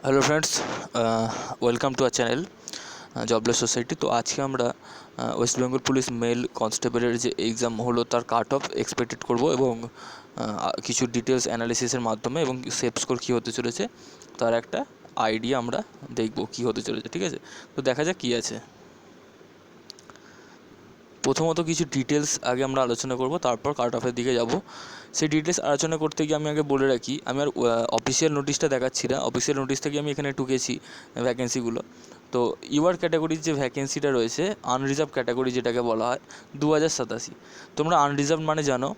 Hello friends, welcome to our channel jobless society. তো আজকে আমরা ওয়েস্ট বেঙ্গল পুলিশ মেল কনস্টেবলের যে এক্সাম হলো তার কাট অফ এক্সপেক্টেড করব এবং কিছু ডিটেলস অ্যানালিসিসের মাধ্যমে এবং সেফ স্কোর কী হতে চলেছে তার একটা আইডিয়া আমরা দেখব কী হতে চলেছে। ঠিক আছে, তো দেখা যাক কী আছে। প্রথমত কিছু ডিটেলস আগে আমরা আলোচনা করব, তারপর কাট অফের দিকে যাব। সেই ডিটেলস আলোচনা করতে গিয়ে আমি আগে বলে রাখি, আমি আর অফিসিয়াল নোটিশটা দেখাচ্ছি না। অফিসিয়াল নোটিশ থেকে আমি এখানে টুকেছি ভ্যাকেন্সিগুলো। তো ইউআর ক্যাটাগরির যে ভ্যাকেন্সিটা রয়েছে, আনরিজার্ভ ক্যাটাগরি যেটাকে বলা হয়, 2087। তোমরা আনরিজার্ভ মানে জানো,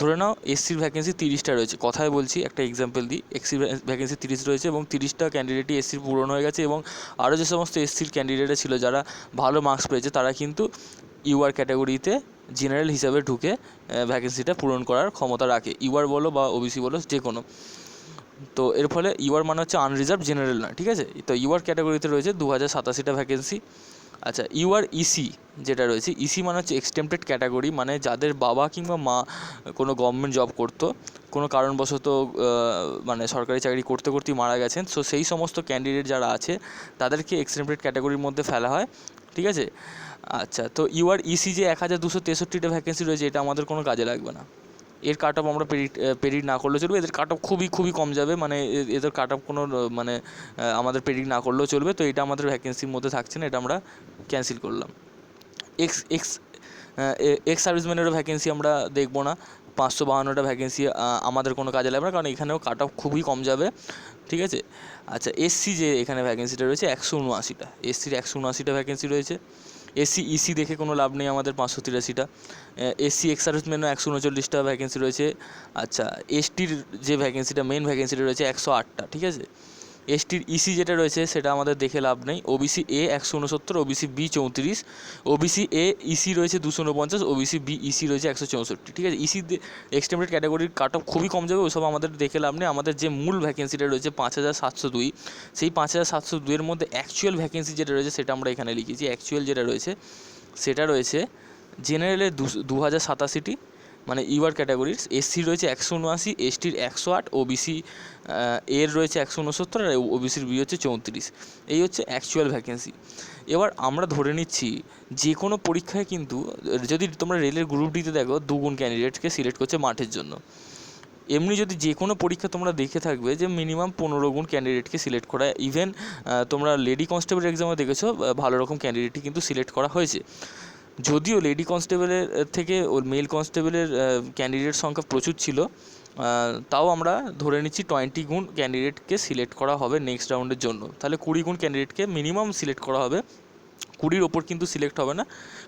ধরে নাও এসসির ভ্যাকেন্সি 30টা রয়েছে, কথায় বলছি, একটা এক্সাম্পল দিই। এসসির ভ্যাকেন্সি 30 রয়েছে এবং 30টা ক্যান্ডিডেটই এসসির পূরণ হয়ে গেছে এবং আরও যে সমস্ত এসসির ক্যান্ডিডেটরা ছিল যারা ভালো মার্কস পেয়েছে তারা কিন্তু ইউআর ক্যাটাগরিতে জেনারেল হিসাবে ঢুকে ভ্যাকেন্সিটা পূরণ করার ক্ষমতা রাখে, ইউআর বলো বা ওবিসি বলো, যে কোনো। তো এর ফলে ইউআর মানে হচ্ছে আনরিজার্ভ, জেনারেল না, ঠিক আছে। তো ইউআর ক্যাটাগরিতে রয়েছে 2087টা ভ্যাকেন্সি। আচ্ছা, ইউআর ইসি যেটা রয়েছে, ইসি মানে হচ্ছে এক্সটেম্পটেড ক্যাটাগরি, মানে যাদের বাবা কিংবা মা কোনো গভর্নমেন্ট জব করতো, কোনো কারণবশত মানে সরকারি চাকরি করতে করতেই মারা গেছেন। সো সেই সমস্ত ক্যান্ডিডেট যারা আছে তাদেরকে এক্সটেম্পটেড ক্যাটাগরির মধ্যে ফেলা হয়, ঠিক আছে। আচ্ছা, তো ইউআর ইসি যে 1263টা ভ্যাকেন্সি রয়েছে, এটা আমাদের কোনো কাজে লাগবে না। এর কাট অফ আমরা প্রেডিক্ট না করলেও চলবে, এদের কাট অফ খুবই কম যাবে, মানে এদের কাট অফ কোনো মানে আমাদের প্রেডিক্ট না করলেও চলবে। তো এটা আমাদের ভ্যাকেন্সির মধ্যে থাকছে না, এটা আমরা ক্যান্সেল করলাম। এক্স এক্স এক্স সার্ভিসম্যানেরও ভ্যাকেন্সি আমরা দেখবো না। 552টা ভ্যাকেন্সি আমাদের কোনো কাজে লাগবে না, কারণ এখানেও কাট অফ খুবই কম যাবে, ঠিক আছে। আচ্ছা, এসসি যে এখানে ভ্যাকেন্সিটা রয়েছে 179টা, এসসির 179টা ভ্যাকেন্সি রয়েছে। এসসি ইসি দেখে কোনো লাভ নেই আমাদের, 583টা। এসসি এক্স সার্ভিসম্যানও 139টা ভ্যাকেন্সি রয়েছে। আচ্ছা, এসটির যে ভ্যাকেন্সিটা, মেন ভ্যাকেন্সিটা রয়েছে 108টা, ঠিক আছে। এসটির ইসি যেটা রয়েছে সেটা আমাদের দেখে লাভ নেই। OBC A 169, OBC B 34, OBC A ইসি রয়েছে 249, ওবিসি বি ইসি রয়েছে 164, ঠিক আছে। ইসি এক্সটেম্পটেড ক্যাটাগরির কাট অফ খুবই কম যাবে, ওসব আমাদের দেখে লাভ নেই। আমাদের যে মূল ভ্যাকেন্সিটা রয়েছে 5702, সেই 5702-এর মধ্যে অ্যাকচুয়াল ভ্যাকেন্সি যেটা রয়েছে সেটা আমরা এখানে লিখেছি। অ্যাকচুয়াল যেটা রয়েছে সেটা রয়েছে জেনারেলের 2087টি, মানে ইউআর ক্যাটাগরির। এসসির রয়েছে 179, এসটির 108, ওবিসি এর রয়েছে 169 আর ওবিসির বি হচ্ছে 34। এই হচ্ছে অ্যাকচুয়াল ভ্যাকেন্সি। এবার আমরা ধরে নিচ্ছি যে কোনো পরীক্ষায় কিন্তু, যদি তোমরা রেলের গ্রুপ ডিতে দেখো, 2 গুণ ক্যান্ডিডেটকে সিলেক্ট করছে মাঠের জন্য। এমনি যদি যে কোনো পরীক্ষা তোমরা দেখে থাকবে যে মিনিমাম 15 গুণ ক্যান্ডিডেটকে সিলেক্ট করা, ইভেন তোমরা লেডি কনস্টেবল এক্সামে দেখেছো ভালো রকম ক্যান্ডিডেটই কিন্তু সিলেক্ট করা হয়েছে। যদিও লেডি কনস্টেবলের থেকে ওর মেল কনস্টেবলের ক্যান্ডিডেট সংখ্যা প্রচুর ছিল, তাও আমরা ধরে নিচ্ছি 20 গুণ ক্যান্ডিডেটকে সিলেক্ট করা হবে নেক্সট রাউন্ডের জন্য। তাহলে 20 গুণ ক্যান্ডিডেটকে মিনিমাম সিলেক্ট করা হবে। 20-র ওপর কিন্তু সিলেক্ট হবে না,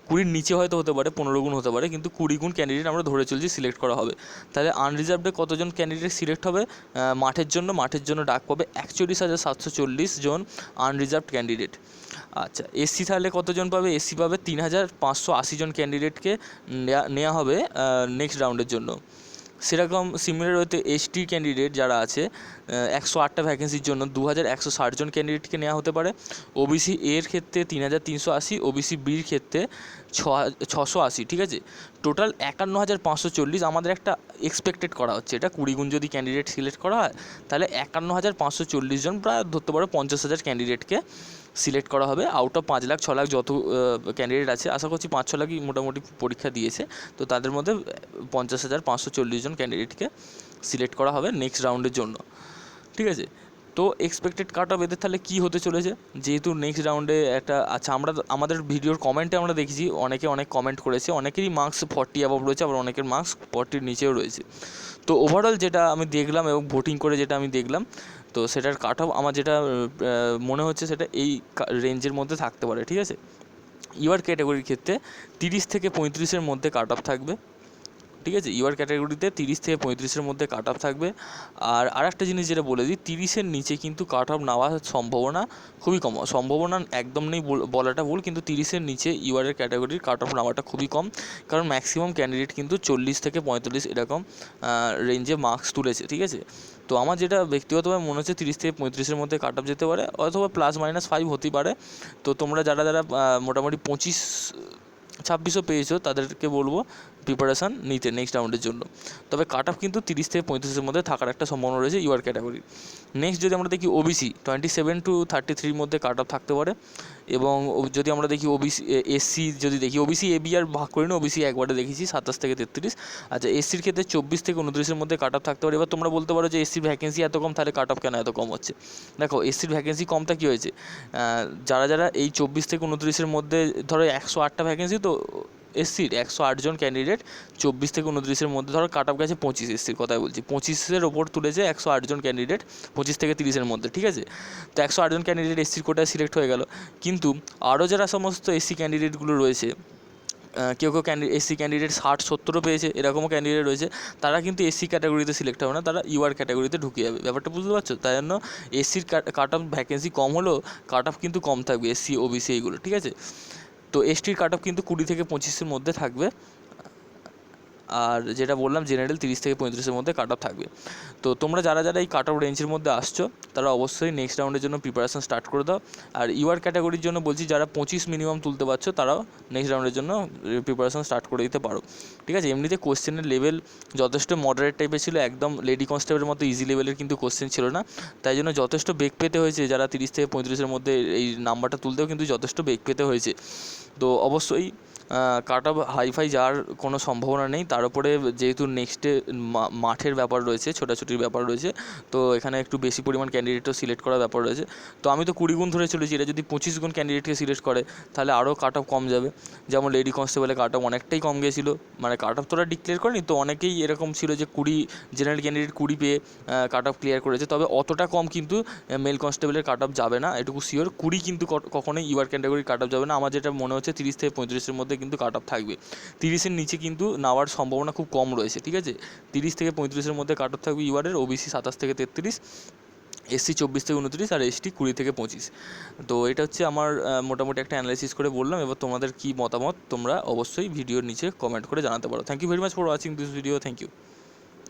20-র নিচে হয়তো হতে পারে, 15 গুণ হতে পারে, কিন্তু 20 গুণ ক্যান্ডিডেট আমরা ধরে চলছি সিলেক্ট করা হবে। তাহলে আনরিজার্ভডে কতজন ক্যান্ডিডেট সিলেক্ট হবে মাঠের জন্য ডাক পাবে 41,740 জন আনরিজার্ভড ক্যান্ডিডেট। আচ্ছা, এসসি তাহলে কতজন পাবে? এসসি পাবে 3,580 জন ক্যান্ডিডেটকে নেওয়া হবে নেক্সট রাউন্ডের জন্য। সেরকম সিমিলার হতে এসটি ক্যান্ডিডেট যারা আছে 108টা ভ্যাকেন্সির জন্য 2,160 জন ক্যান্ডিডেটকে নেওয়া হতে পারে। ওবিসি এর ক্ষেত্রে 3,380, ওবিসি বির ক্ষেত্রে 680, ঠিক আছে। টোটাল 51,540 আমাদের একটা এক্সপেক্টেড করা হচ্ছে। এটা 20 গুণ যদি ক্যান্ডিডেট সিলেক্ট করা হয় তাহলে 51,540 জন, প্রায় ধরতে পারো 50,000 ক্যান্ডিডেটকে সিলেক্ট করা হবে। আউট অফ 5 লাখ 6 লাখ যত ক্যান্ডিডেট আছে, আশা করছি 5-6 লাখই মোটামুটি পরীক্ষা দিয়েছে, তো তাদের মধ্যে 50,540 জন ক্যান্ডিডেটকে সিলেক্ট করা হবে নেক্সট রাউন্ডের জন্য, ঠিক আছে। তো এক্সপেক্টেড কাট অফ এদের তাহলে কী হতে চলেছে, যেহেতু নেক্সট রাউন্ডে একটা, আচ্ছা, আমরা আমাদের ভিডিওর কমেন্টে আমরা দেখেছি অনেকে অনেক কমেন্ট করেছে, অনেকেরই মার্কস 40 অ্যাবভ রয়েছে, আবার অনেকের মার্কস 40-র নিচেও রয়েছে। তো ওভারঅল যেটা আমি দেখলাম এবং ভোটিং করে যেটা আমি দেখলাম, তো সেটার কাট অফ আমার যেটা মনে হচ্ছে সেটা এই রেঞ্জের মধ্যে থাকতে পারে, ঠিক আছে। ইউআর ক্যাটাগরির ক্ষেত্রে 30 থেকে 35-এর মধ্যে কাট অফ থাকবে, ঠিক আছে। ইউআর ক্যাটাগরিতে 30 থেকে 35-এর মধ্যে কাট অফ থাকবে। আর একটা জিনিস যেটা বলে দিই, 30-এর নিচে কিন্তু কাট অফ নেওয়ার সম্ভাবনা খুবই কম। সম্ভাবনা একদম নেই বলাটা ভুল, কিন্তু 30-এর নিচে ইউআরের ক্যাটাগরির কাট অফ নেওয়াটা খুবই কম, কারণ ম্যাক্সিমাম ক্যান্ডিডেট কিন্তু 40 থেকে 45 এরকম রেঞ্জে মার্কস তুলেছে, ঠিক আছে। তো আমার যেটা ব্যক্তিগতভাবে মনে হচ্ছে 30 থেকে 35-এর মধ্যে কাট অফ যেতে পারে, অথবা +-5 হতেই পারে। তো তোমরা যারা মোটামুটি 25-26ও পেয়েছো তাদেরকে বলবো প্রিপারেশান নিতে নেক্সট রাউন্ডের জন্য। তবে কাট অফ কিন্তু 30 থেকে 35-এর মধ্যে থাকার একটা সম্ভাবনা রয়েছে ইউআর ক্যাটাগরি। নেক্সট যদি আমরা দেখি ওবিসি 27 to 33 মধ্যে কাট অফ থাকতে পারে। এবং যদি আমরা দেখি ওবিসি এসসি যদি দেখি, ওবিসি এবি আর ভাগ করি না, ওবিসি একবারে দেখেছি 27 থেকে 33। আচ্ছা, এসসির ক্ষেত্রে 24 থেকে 29-এর মধ্যে কাট অফ থাকতে পারে। এবার তোমরা বলতে পারো যে এসসির ভ্যাকেন্সি এত কম, তাহলে কাট অফ কেন এত কম হচ্ছে? দেখো, এসসির ভ্যাকেন্সি কমটা কী হয়েছে, যারা যারা এই 24 থেকে 29-এর মধ্যে, ধরো 108টা ভ্যাকেন্সি, তো এসসির 108 জন ক্যান্ডিডেট 24 থেকে 29-এর মধ্যে, ধরো কাট অফ গেছে 25, এসসির কথাই বলছি, 25-এর ওপর তুলেছে 108 জন ক্যান্ডিডেট 25 থেকে 30-এর মধ্যে, ঠিক আছে? তো 108 জন ক্যান্ডিডেট এসসির কোটায় সিলেক্ট হয়ে গেল। কিন্তু আরও যারা সমস্ত এসসি ক্যান্ডিডেটগুলো রয়েছে, কেউ এসসি ক্যান্ডিডেট 60-70ও পেয়েছে, এরকমও ক্যান্ডিডেট রয়েছে, তারা কিন্তু এসসি ক্যাটাগরিতে সিলেক্ট হবে না, তারা ইউআর ক্যাটাগরিতে ঢুকে যাবে। ব্যাপারটা বুঝতে পারছো? তাই জন্য এসসির কাট অফ ভ্যাকেন্সি কম হলেও কাট অফ কিন্তু কম থাকবে, এসসি ওবিসি এইগুলো, ঠিক আছে? তো এসটির কাট অফ কিন্তু 20 থেকে 25-এর মধ্যে থাকবে। আর যেটা বললাম জেনারেল 30 থেকে 35-এর মধ্যে কাট অফ থাকবে। তো তোমরা যারা যারা এই কাট অফ রেঞ্জের মধ্যে আসছো, তারা অবশ্যই নেক্সট রাউন্ডের জন্য প্রিপারেশান স্টার্ট করে দাও। আর ইউআর ক্যাটাগরির জন্য বলছি, যারা 25 মিনিমাম তুলতে পারছো, তারাও নেক্সট রাউন্ডের জন্য প্রিপারেশান স্টার্ট করে দিতে পারো, ঠিক আছে? এমনিতে কোশ্চেনের লেভেল যথেষ্ট মডারেট টাইপের ছিল, একদম লেডি কনস্টেবলের মতো ইজি লেভেলের কিন্তু কোশ্চেন ছিল না। তাই জন্য যথেষ্ট বেগ পেতে হয়েছে, যারা 30 থেকে 35-এর মধ্যে এই নাম্বারটা তুলতেও কিন্তু যথেষ্ট বেগ পেতে হয়েছে। তো অবশ্যই কাট অফ হাইফাই যাওয়ার কোনো সম্ভাবনা নেই। তার উপরে যেহেতু নেক্সটে মাঠের ব্যাপার রয়েছে, ছোটাছুটির ব্যাপার রয়েছে, তো এখানে একটু বেশি পরিমাণ ক্যান্ডিডেটও সিলেক্ট করার ব্যাপার রয়েছে। তো আমি তো 20 গুণ ধরে চলেছি, এটা যদি 25 গুণ ক্যান্ডিডেটকে সিলেক্ট করে, তাহলে আরও কাট অফ কম যাবে। যেমন লেডি কনস্টেবলের কাট অফ অনেকটাই কম গিয়েছিলো, মানে কাট অফ তোরা ডিক্লেয়ার করেনি, তো অনেকেই এরকম ছিল যে 20 জেনারেল ক্যান্ডিডেট 20 পেয়ে কাট অফ ক্লিয়ার করেছে। তবে অতটা কম কিন্তু মেল কনস্টেবলের কাট অফ যাবে না, এটুকু শিওর। 20 কিন্তু কখনোই ইউআর ক্যাটাগরির কাট অফ যাবে না। আমার যেটা মনে হচ্ছে 30 থেকে 35-এর মধ্যে কিন্তু কাট অফ থাকবে। 30-এর নিচে কিন্তু নেওয়ার সম্ভাবনা খুব কম রয়েছে, ঠিক আছে? 30 থেকে 35-এর মধ্যে কাট অফ থাকবে ইউআরের, ওবিসি 27 থেকে 33, এসসি 24 থেকে 29, আর এসটি 20 থেকে 25। তো এটা হচ্ছে আমার মোটামুটি একটা অ্যানালাইসিস করে বললাম। এবার তোমাদের কী মতামত তোমরা অবশ্যই ভিডিওর নিচে কমেন্ট করে জানাতে পারো। Thank you very much for watching this video. Thank you.